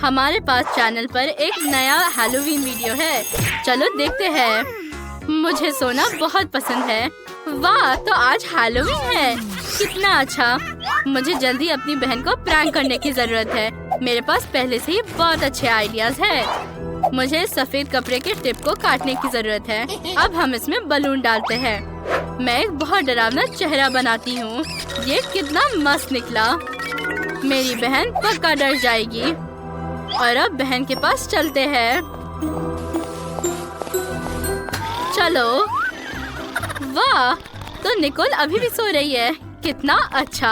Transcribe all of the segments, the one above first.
हमारे पास चैनल पर एक नया हैलोवीन वीडियो है। चलो देखते हैं। मुझे सोना बहुत पसंद है। वाह, तो आज हैलोवीन है। कितना अच्छा। मुझे जल्दी अपनी बहन को प्रैंक करने की जरूरत है। मेरे पास पहले से ही बहुत अच्छे आइडियाज हैं। मुझे सफेद कपड़े के टिप को काटने की जरूरत है। अब हम इसमें बलून डालते हैं। मैं एक बहुत डरावना चेहरा बनाती हूँ। ये कितना मस्त निकला। मेरी बहन पक्का डर जाएगी। और अब बहन के पास चलते हैं। चलो। वाह, तो निकोल अभी भी सो रही है। कितना अच्छा।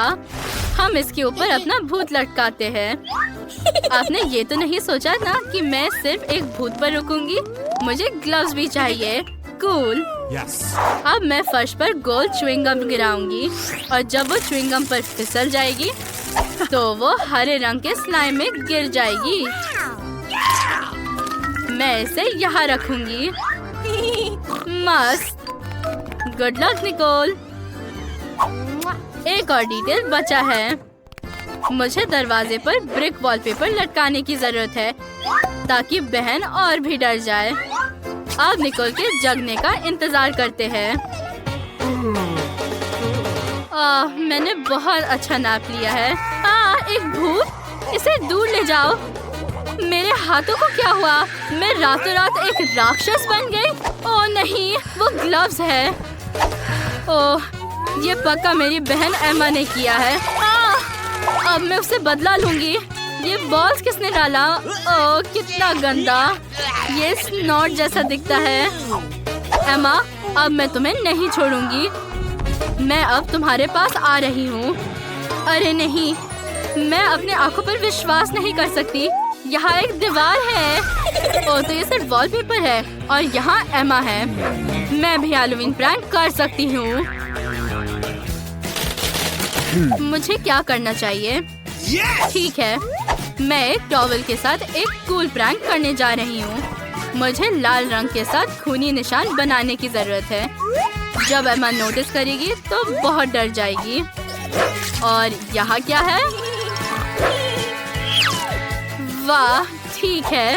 हम इसके ऊपर अपना भूत लटकाते हैं। आपने ये तो नहीं सोचा ना कि मैं सिर्फ एक भूत पर रुकूंगी। मुझे ग्लव्स भी चाहिए। कूल। अब मैं फर्श पर गोल च्युइंगम गिराऊंगी और जब वो च्युइंगम पर फिसल जाएगी तो वो हरे रंग के स्लाइम में गिर जाएगी। मैं इसे यहाँ रखूंगी। मस्त। Good luck Nicole. एक और डिटेल बचा है। मुझे दरवाजे पर ब्रिक वॉलपेपर लटकाने की जरूरत है ताकि बहन और भी डर जाए। अब निकोल के जगने का इंतजार करते हैं। मैंने बहुत अच्छा नाप लिया है। एक भूत, इसे दूर ले जाओ। मेरे हाथों को क्या हुआ? मैं रातों रात एक राक्षस बन गई। ओह नहीं, वो ग्लव्स है। ओह, ये पक्का मेरी बहन एमा ने किया है। अब मैं उससे बदला लूंगी। ये बॉल्स किसने डाला? ओह, कितना गंदा। ये स्नॉट जैसा दिखता है। एमा, अब मैं तुम्हें नहीं छोड़ूंगी। मैं अब तुम्हारे पास आ रही हूँ। अरे नहीं, मैं अपने आंखों पर विश्वास नहीं कर सकती। यहाँ एक दीवार है। ओह, तो ये सिर्फ वॉलपेपर है और यहाँ एमा है। मैं भी हैलोवीन प्रैंक कर सकती हूँ। मुझे क्या करना चाहिए? ठीक है, मैं एक टॉवल के साथ एक कूल प्रैंक करने जा रही हूँ। मुझे लाल रंग के साथ खूनी निशान बनाने की जरूरत है। जब एमा नोटिस करेगी तो बहुत डर जाएगी। और यहाँ क्या है? वाह, ठीक है।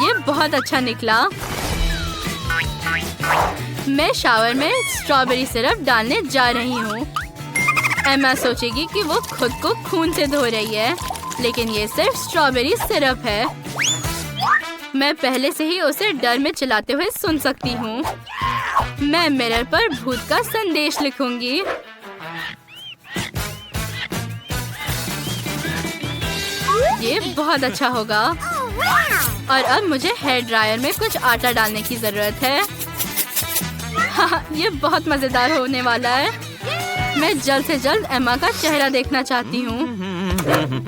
ये बहुत अच्छा निकला। मैं शावर में स्ट्रॉबेरी सिरप डालने जा रही हूँ। एमा सोचेगी कि वो खुद को खून से धो रही है, लेकिन ये सिर्फ स्ट्रॉबेरी सिरप है। मैं पहले से ही उसे डर में चिल्लाते हुए सुन सकती हूँ। मैं मिरर पर भूत का संदेश लिखूंगी। ये बहुत अच्छा होगा। और अब मुझे हेयर ड्रायर में कुछ आटा डालने की जरूरत है। हाँ, ये बहुत मजेदार होने वाला है। मैं जल्द से जल्द एमा का चेहरा देखना चाहती हूँ।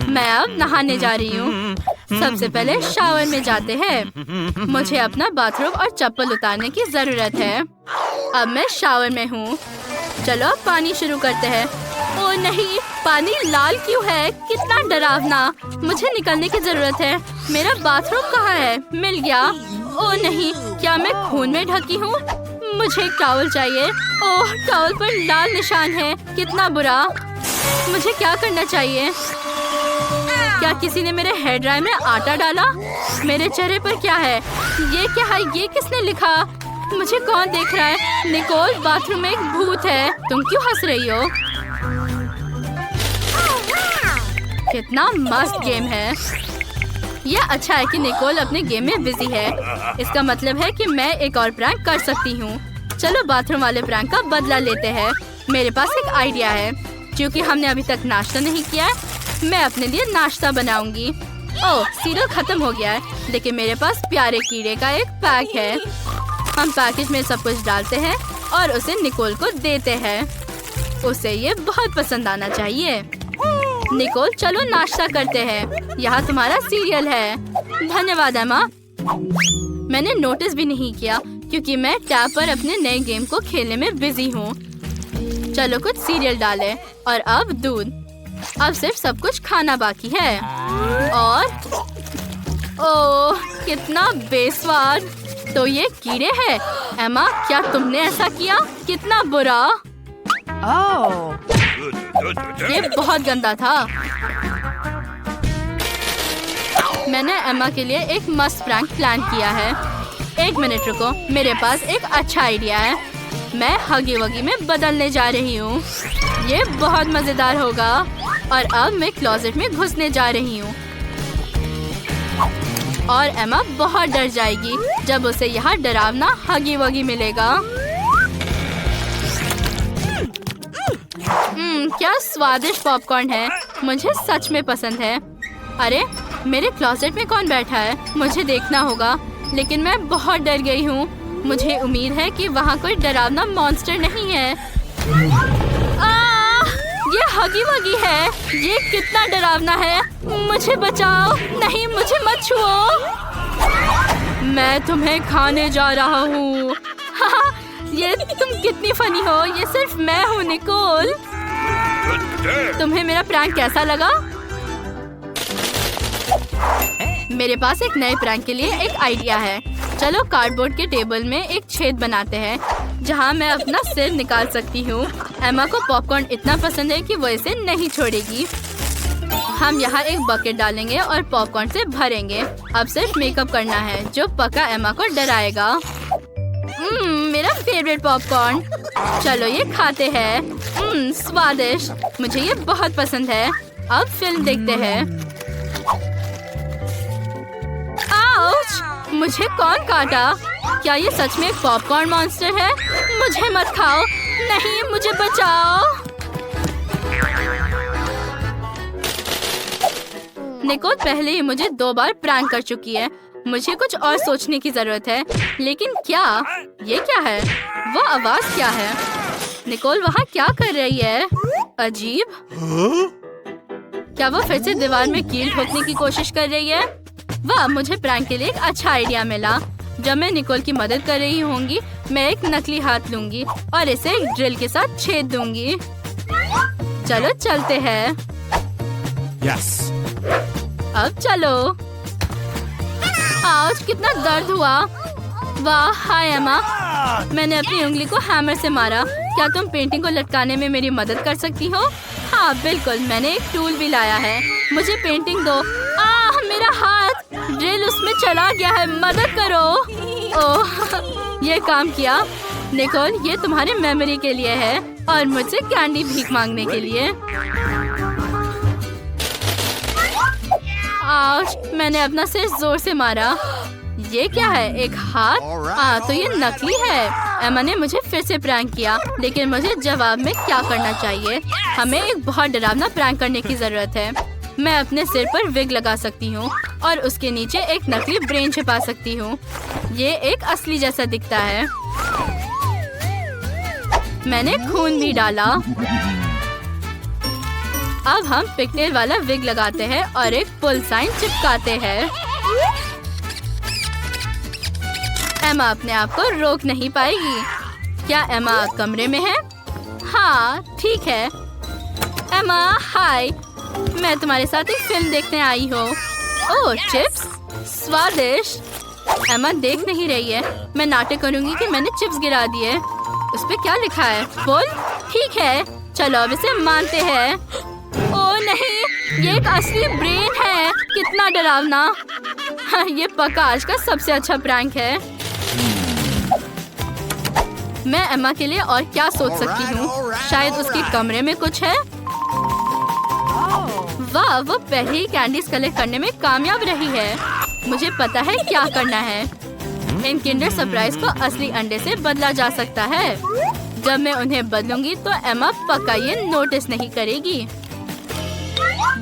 मैं अब नहाने जा रही हूँ। सबसे पहले शावर में जाते हैं। मुझे अपना बाथरूम और चप्पल उतारने की जरूरत है। अब मैं शावर में हूँ। चलो अब पानी शुरू करते हैं। ओह नहीं, पानी लाल क्यों है? कितना डरावना। मुझे निकलने की जरूरत है। मेरा बाथरूम कहाँ है? मिल गया। ओह नहीं, क्या मैं खून में ढकी हूँ? मुझे एक टॉवल चाहिए। ओह, टॉवल पर लाल निशान है। कितना बुरा। मुझे क्या करना चाहिए? क्या किसी ने मेरे हेयर ड्रायर में आटा डाला? मेरे चेहरे पर क्या है? ये क्या है? ये किसने लिखा? मुझे कौन देख रहा है? निकोल, बाथरूम में एक भूत है। तुम क्यों हंस रही हो? कितना मस्त गेम है। यह अच्छा है कि निकोल अपने गेम में बिजी है। इसका मतलब है कि मैं एक और प्रैंक कर सकती हूँ। चलो बाथरूम वाले प्रैंक का बदला लेते हैं। मेरे पास एक आइडिया है। क्योंकि हमने अभी तक नाश्ता नहीं किया है, मैं अपने लिए नाश्ता बनाऊंगी। ओह, सीरियल खत्म हो गया है, लेकिन मेरे पास प्यारे कीड़े का एक पैक है। हम पैकेज में सब कुछ डालते हैं और उसे निकोल को देते हैं। उसे ये बहुत पसंद आना चाहिए। निकोल, चलो नाश्ता करते हैं। यहाँ तुम्हारा सीरियल है। धन्यवाद एमा। मैंने नोटिस भी नहीं किया क्योंकि मैं टैब पर अपने नए गेम को खेलने में बिजी हूँ। चलो कुछ सीरियल डालें और अब दूध। अब सिर्फ सब कुछ खाना बाकी है। और ओह, कितना बेस्वाद। तो ये कीड़े हैं। एमा, क्या तुमने ऐसा किया? कितना बुरा। ये बहुत गंदा था। मैंने एम्मा के लिए एक मस्त प्रैंक प्लान किया है। 1 मिनट रुको, मेरे पास एक अच्छा आइडिया है। मैं हगी वगी में बदलने जा रही हूँ। ये बहुत मजेदार होगा। और अब मैं क्लोजेट में घुसने जा रही हूँ और एम्मा बहुत डर जाएगी जब उसे यहाँ डरावना हगी वगी मिलेगा। क्या स्वादिष्ट पॉपकॉर्न है, मुझे सच में पसंद है। अरे मेरे क्लोजेट में कौन बैठा है, मुझे देखना होगा। लेकिन मैं बहुत डर गई हूँ। मुझे उम्मीद है कि वहाँ कोई डरावना मॉन्स्टर नहीं है। ये हगी वगी है, ये कितना डरावना है। मुझे बचाओ, नहीं मुझे मत छुओ। मैं तुम्हें खाने जा रहा हूँ। ये तुम कितनी फनी हो, ये सिर्फ मैं हूँ निकोल। तुम्हें मेरा प्रैंक कैसा लगा? मेरे पास एक नए प्रैंक के लिए एक आइडिया है। चलो कार्डबोर्ड के टेबल में एक छेद बनाते हैं जहाँ मैं अपना सिर निकाल सकती हूँ। एम्मा को पॉपकॉर्न इतना पसंद है कि वो इसे नहीं छोड़ेगी। हम यहाँ एक बकेट डालेंगे और पॉपकॉर्न से भरेंगे। अब सिर्फ मेकअप करना है जो पक्का एम्मा को डराएगा। मेरा फेवरेट पॉपकॉर्न। चलो ये खाते हैं। स्वादिष्ट, मुझे ये बहुत पसंद है। अब फिल्म देखते हैं। आउच! मुझे कौन काटा? क्या ये सच में एक पॉपकॉर्न मॉन्स्टर है? मुझे मत खाओ, नहीं मुझे बचाओ। निकोल पहले ही मुझे 2 बार प्रैंक कर चुकी है। मुझे कुछ और सोचने की जरूरत है। लेकिन क्या? ये क्या है? वो आवाज क्या है? निकोल वहाँ क्या कर रही है? अजीब। क्या वो फिर से दीवार में कील ठोकने की कोशिश कर रही है? वाह, मुझे प्रैंक के लिए एक अच्छा आइडिया मिला। जब मैं निकोल की मदद कर रही होंगी, मैं एक नकली हाथ लूंगी और इसे एक ड्रिल के साथ छेद दूंगी। चलो चलते हैं। Yes. अब चलो। आउच, कितना दर्द हुआ। वाह, हाय एम्मा। मैंने अपनी उंगली को हैमर से मारा। क्या तुम पेंटिंग को लटकाने में मेरी मदद कर सकती हो? हाँ बिल्कुल, मैंने एक टूल भी लाया है। मुझे पेंटिंग दो। मेरा हाथ, ड्रिल उसमें चला गया है, मदद करो। ओह, ये काम किया। निकोल, ये तुम्हारे मेमोरी के लिए है और मुझसे कैंडी भीख मांगने के लिए। आउच, मैंने अपना सिर जोर से मारा। ये क्या है, एक हाथ? तो ये नकली है। एम्मा ने मुझे फिर से प्रैंक किया, लेकिन मुझे जवाब में क्या करना चाहिए? हमें एक बहुत डरावना प्रैंक करने की जरूरत है। मैं अपने सिर पर विग लगा सकती हूँ और उसके नीचे एक नकली ब्रेन छिपा सकती हूँ। ये एक असली जैसा दिखता है। मैंने खून भी डाला। अब हम पिगटेल वाला विग लगाते हैं और एक पुल साइन चिपकाते हैं। एम्मा अपने आप को रोक नहीं पाएगी। क्या एम्मा कमरे में है? हाँ ठीक है। एम्मा हाय, मैं तुम्हारे साथ एक फिल्म देखने आई हूँ। ओह चिप्स, स्वादिष्ट। एम्मा देख नहीं रही है। मैं नाटक करूँगी कि मैंने चिप्स गिरा दिए। उस पे क्या लिखा है? बोल। ठीक है, चलो अब इसे मानते हैं। ओह नहीं, ये एक असली ब्रेन है। कितना डरावना। हाँ, ये पक्का आज का सबसे अच्छा प्रैंक है। मैं एम्मा के लिए और क्या सोच सकती हूँ? शायद उसके कमरे में कुछ है। वाह, वो पहले ही कैंडीज कलेक्ट करने में कामयाब रही है। मुझे पता है क्या करना है। इन किंडर सरप्राइज को असली अंडे से बदला जा सकता है। जब मैं उन्हें बदलूंगी तो एम्मा पक्का ये नोटिस नहीं करेगी।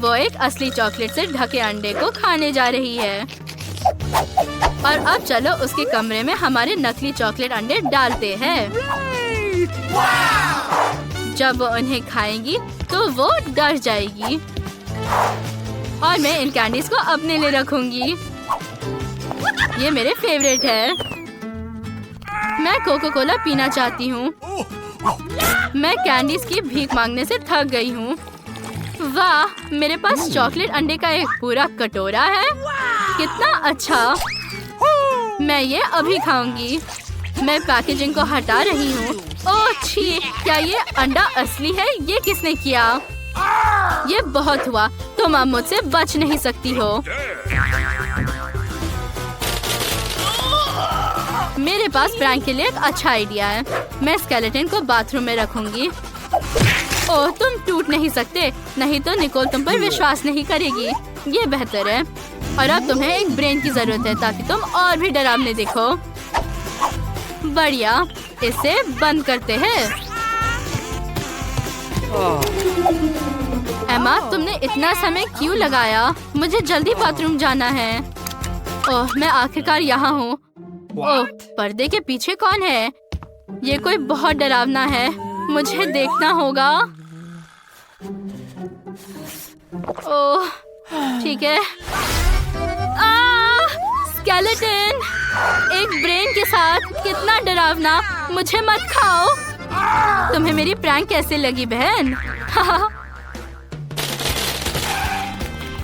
वो एक असली चॉकलेट से ढके अंडे को खाने जा रही है। और अब चलो उसके कमरे में हमारे नकली चॉकलेट अंडे डालते हैं। जब वो उन्हें खाएगी तो वो डर जाएगी और मैं इन कैंडीज को अपने लिए रखूंगी। ये मेरे फेवरेट है। मैं कोको कोला पीना चाहती हूँ। मैं कैंडीज की भीख मांगने से थक गई हूँ। वाह, मेरे पास चॉकलेट अंडे का एक पूरा कटोरा है। कितना अच्छा। मैं ये अभी खाऊंगी। मैं पैकेजिंग को हटा रही हूँ। ओह छी, क्या ये अंडा असली है? ये किसने किया? ये बहुत हुआ, तुम अब मुझसे बच नहीं सकती हो। मेरे पास प्रैंक के लिए एक अच्छा आइडिया है। मैं स्केलेटन को बाथरूम में रखूंगी। ओह, तुम टूट नहीं सकते, नहीं तो निकोल तुम पर विश्वास नहीं करेगी। ये बेहतर है। और अब तुम्हें एक ब्रेन की जरूरत है ताकि तुम और भी डरावने दिखो। बढ़िया, इसे बंद करते हैं। एमा, तुमने इतना समय क्यों लगाया? मुझे जल्दी बाथरूम जाना है। ओह, मैं आखिरकार यहाँ हूँ। ओह, पर्दे के पीछे कौन है? ये कोई बहुत डरावना है, मुझे देखना होगा। ओह, ठीक है। स्केलेटन, एक ब्रेन के साथ, कितना डरावना। मुझे मत खाओ। तुम्हें मेरी प्रैंक कैसे लगी बहन?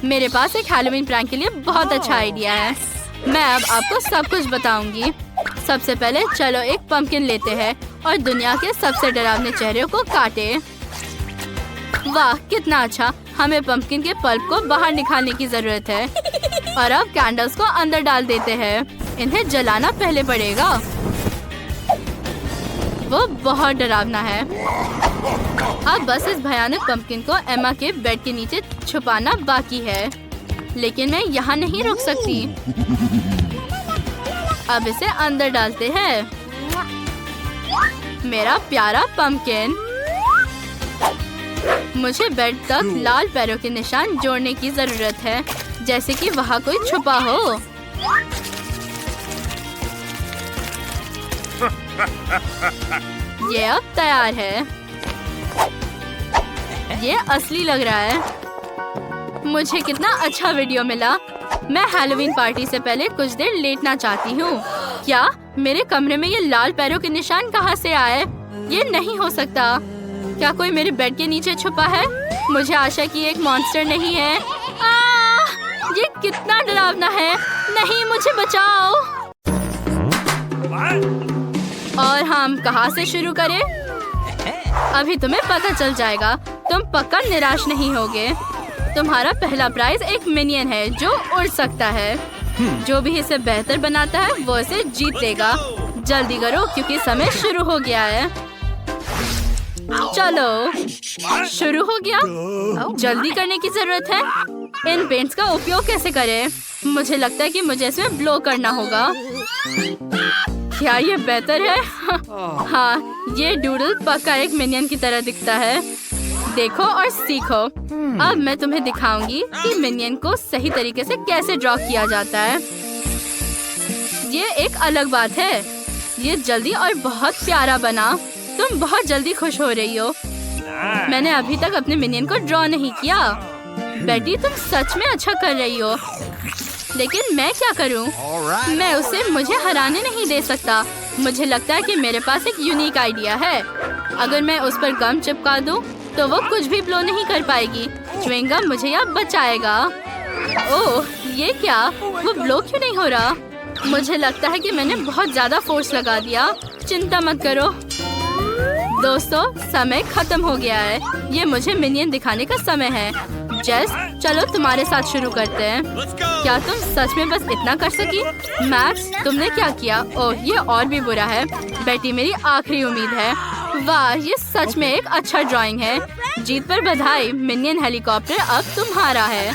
मेरे पास एक हैलोवीन प्रैंक के लिए बहुत अच्छा आइडिया है। मैं अब आपको सब कुछ बताऊंगी। सबसे पहले चलो एक पंपकिन लेते हैं और दुनिया के सबसे डरावने चेहरे को काटे। वाह, कितना अच्छा। हमें पंपकिन के पल्प को बाहर निकालने की जरूरत है। और अब कैंडल्स को अंदर डाल देते हैं। इन्हें जलाना पहले पड़ेगा। वो बहुत डरावना है। अब बस इस भयानक पंपकिन को एमा के बेड के नीचे छुपाना बाकी है। लेकिन मैं यहाँ नहीं रुक सकती। अब इसे अंदर डालते हैं। मेरा प्यारा पंपकिन। मुझे बेड तक लाल पैरों के निशान जोड़ने की जरूरत है, जैसे कि वहाँ कोई छुपा हो। ये अब तैयार है। ये असली लग रहा है। मुझे कितना अच्छा वीडियो मिला। मैं हैलोवीन पार्टी से पहले कुछ देर लेटना चाहती हूँ। क्या मेरे कमरे में ये लाल पैरों के निशान कहाँ से आए? ये नहीं हो सकता। क्या कोई मेरे बेड के नीचे छुपा है? मुझे आशा कि एक मॉन्स्टर नहीं है। ये कितना डरावना है। नहीं, मुझे बचाओ। और हम कहाँ से शुरू करें? अभी तुम्हें पता चल जाएगा। तुम पक्का निराश नहीं होगे। तुम्हारा पहला प्राइज एक मिनियन है जो उड़ सकता है। जो भी इसे बेहतर बनाता है वो इसे जीत लेगा। जल्दी करो क्योंकि समय शुरू हो गया है। चलो, शुरू हो गया। जल्दी करने की जरूरत है। इन पेंट्स का उपयोग कैसे करें? मुझे लगता है कि मुझे इसमें ब्लो करना होगा। क्या ये बेहतर है? हाँ, ये डूडल पक्का एक मिनियन की तरह दिखता है। देखो और सीखो। अब मैं तुम्हें दिखाऊंगी कि मिनियन को सही तरीके से कैसे ड्रॉ किया जाता है। ये एक अलग बात है। ये जल्दी और बहुत प्यारा बना। तुम बहुत जल्दी खुश हो रही हो। मैंने अभी तक अपने मिनियन को ड्रॉ नहीं किया। बेटी, तुम सच में अच्छा कर रही हो। लेकिन मैं क्या करूं? मैं उसे मुझे हराने नहीं दे सकता। मुझे लगता है कि मेरे पास एक यूनिक आइडिया है। अगर मैं उस पर गम चिपका दूं, तो वो कुछ भी ब्लो नहीं कर पाएगी। च्युइंगम मुझे यहाँ बचाएगा। ओह, ये क्या? वो ब्लो क्यों नहीं हो रहा? मुझे लगता है कि मैंने बहुत ज्यादा फोर्स लगा दिया। चिंता मत करो दोस्तों, समय खत्म हो गया है। ये मुझे मिनियन दिखाने का समय है। जेस, चलो तुम्हारे साथ शुरू करते हैं। क्या तुम सच में बस इतना कर सकी? मैक्स, तुमने क्या किया? ओह, ये और भी बुरा है। बेटी मेरी आखिरी उम्मीद है। वाह, ये सच में एक अच्छा ड्राइंग है। जीत पर बधाई। मिनियन हेलीकॉप्टर अब तुम्हारा है।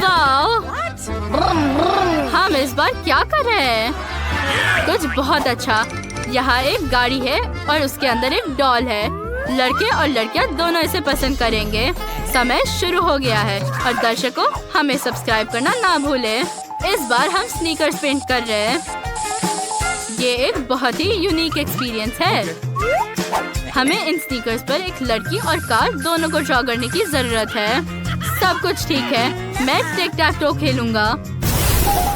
वाह, हम इस बार क्या कर रहे हैं? कुछ बहुत अच्छा। यहाँ एक गाड़ी है और उसके अंदर एक डॉल है। लड़के और लड़कियाँ दोनों इसे पसंद करेंगे। समय शुरू हो गया है और दर्शकों, हमें सब्सक्राइब करना ना भूलें। इस बार हम स्नीकर्स पेंट कर रहे हैं। ये एक बहुत ही यूनिक एक्सपीरियंस है। हमें इन स्नीकर्स पर एक लड़की और कार दोनों को ड्रॉ करने की जरूरत है। सब कुछ ठीक है। मैं टिक टैक टो खेलूंगा।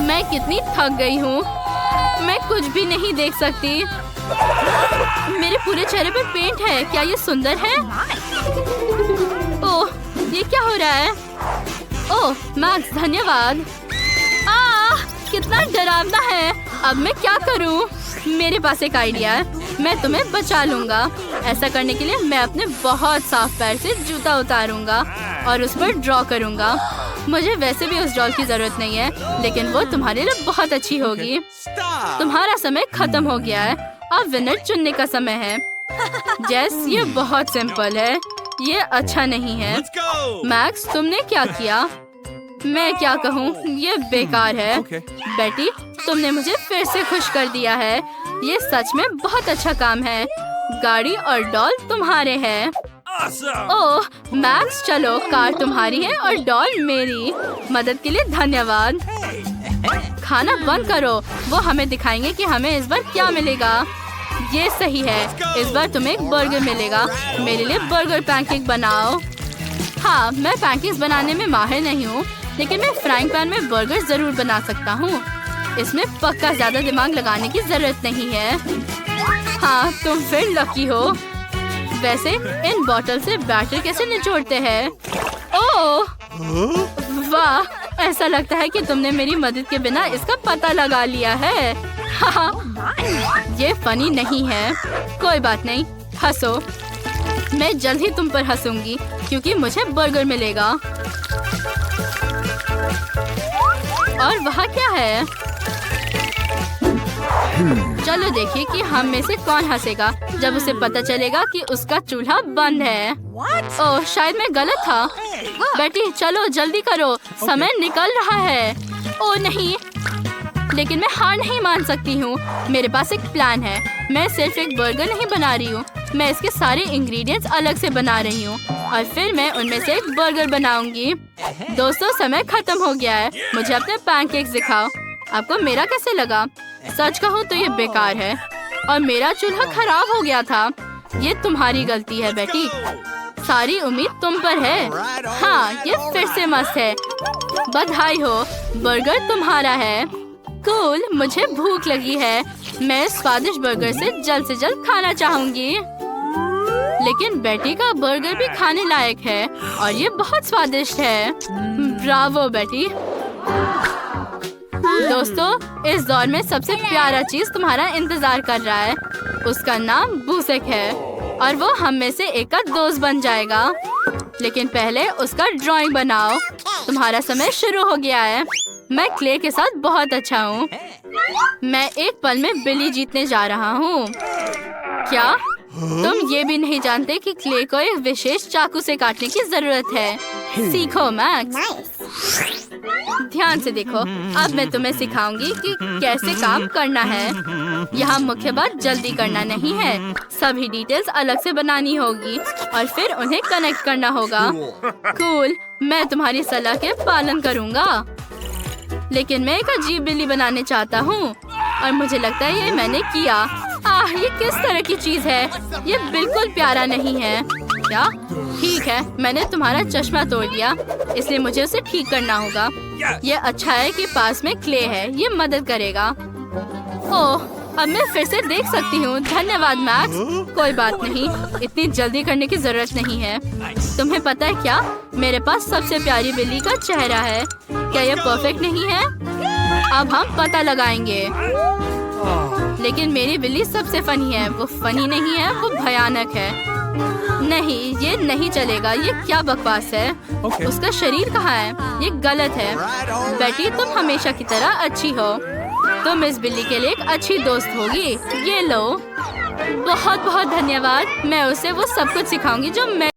मैं कितनी थक गई हूँ। मैं कुछ भी नहीं देख सकती। मेरे पूरे चेहरे पे पेंट है। क्या ये सुंदर है? ओह, ये क्या हो रहा है? ओह मैक्स, धन्यवाद। कितना डरावना है। अब मैं क्या करूं? मेरे पास एक आइडिया है। मैं तुम्हें बचा लूंगा। ऐसा करने के लिए मैं अपने बहुत साफ पैर से जूता उतारूंगा और उस पर ड्रॉ करूंगा। मुझे वैसे भी उस डॉल की जरूरत नहीं है, लेकिन वो तुम्हारे लिए बहुत अच्छी होगी। तुम्हारा समय खत्म हो गया है, अब विनर चुनने का समय है। जेस, ये बहुत सिंपल है, ये अच्छा नहीं है। मैक्स, तुमने क्या किया? मैं क्या कहूँ, ये बेकार है। बेटी, तुमने मुझे फिर से खुश कर दिया है। ये सच में बहुत अच्छा काम है। गाड़ी और डॉल तुम्हारे हैं। ओह मैक्स, चलो, कार तुम्हारी है और डॉल मेरी। मदद के लिए धन्यवाद। खाना बंद करो, वो हमें दिखाएंगे कि हमें इस बार क्या मिलेगा। ये सही है, इस बार तुम्हें एक बर्गर मिलेगा। मेरे लिए बर्गर पैनकेक बनाओ। हाँ, मैं पैनकेक्स बनाने में माहिर नहीं हूँ, लेकिन मैं फ्राइंग पैन में बर्गर जरूर बना सकता हूँ। इसमें पक्का ज्यादा दिमाग लगाने की जरूरत नहीं है। हाँ, तुम फिर लकी हो। वैसे इन बोतल से बैटर कैसे निचोड़ते हैं? ओह वाह, ऐसा लगता है कि तुमने मेरी मदद के बिना इसका पता लगा लिया है। ये फनी नहीं है। कोई बात नहीं, हंसो। मैं जल्द ही तुम पर हंसूंगी क्योंकि मुझे बर्गर मिलेगा। और वहाँ क्या है? चलो देखिए कि हम में से कौन हंसेगा जब उसे पता चलेगा कि उसका चूल्हा बंद है। ओह, शायद मैं गलत था। बेटी, चलो जल्दी करो, समय निकल रहा है। ओह नहीं, लेकिन मैं हार नहीं मान सकती हूँ। मेरे पास एक प्लान है। मैं सिर्फ एक बर्गर नहीं बना रही हूँ, मैं इसके सारे इंग्रेडिएंट्स अलग से बना रही हूँ और फिर मैं उनमें से एक बर्गर बनाऊंगी। दोस्तों, समय खत्म हो गया है। मुझे अपने पैनकेक्स दिखाओ। आपको मेरा कैसे लगा? सच कहूँ तो ये बेकार है और मेरा चूल्हा खराब हो गया था। ये तुम्हारी गलती है बेटी। सारी उम्मीद तुम पर है। हाँ, ये फिर से मस्त है। बधाई हो, बर्गर तुम्हारा है। कूल, मुझे भूख लगी है। मैं स्वादिष्ट बर्गर से जल्द खाना चाहूंगी। लेकिन बेटी का बर्गर भी खाने लायक है और ये बहुत स्वादिष्ट है। ब्रावो बेटी। दोस्तों, इस दौर में सबसे प्यारा चीज तुम्हारा इंतजार कर रहा है। उसका नाम बूसेक है और वो हम में से एक का दोस्त बन जाएगा। लेकिन पहले उसका ड्राइंग बनाओ। तुम्हारा समय शुरू हो गया है। मैं क्ले के साथ बहुत अच्छा हूँ। मैं एक पल में बिली जीतने जा रहा हूँ। क्या तुम ये भी नहीं जानते कि क्ले को एक विशेष चाकू से काटने की जरूरत है? सीखो मैक्स। ध्यान से देखो, अब मैं तुम्हें सिखाऊंगी कि कैसे काम करना है। यहाँ मुख्य बात जल्दी करना नहीं है। सभी डिटेल्स अलग से बनानी होगी और फिर उन्हें कनेक्ट करना होगा। कूल, मैं तुम्हारी सलाह के पालन करूँगा। लेकिन मैं एक अजीब बिल्ली बनाने चाहता हूँ और मुझे लगता है ये मैंने किया। ये किस तरह की चीज है? ये बिल्कुल प्यारा नहीं है। क्या? ठीक है, मैंने तुम्हारा चश्मा तोड़ दिया, इसलिए मुझे उसे ठीक करना होगा। ये अच्छा है कि पास में क्ले है, ये मदद करेगा। ओह, अब मैं फिर से देख सकती हूँ। धन्यवाद मैक्स। कोई बात नहीं, इतनी जल्दी करने की जरूरत नहीं है। तुम्हें पता है क्या, मेरे पास सबसे प्यारी बिल्ली का चेहरा है। क्या ये परफेक्ट नहीं है? अब हम पता लगाएंगे। लेकिन मेरी बिल्ली सबसे फनी है। वो फनी नहीं है, वो भयानक है। नहीं, ये नहीं चलेगा। ये क्या बकवास है? उसका शरीर कहाँ है? ये गलत है। बेटी, तुम हमेशा की तरह अच्छी हो। तुम इस बिल्ली के लिए एक अच्छी दोस्त होगी। ये लो। बहुत बहुत धन्यवाद। मैं उसे वो सब कुछ सिखाऊंगी जो मैं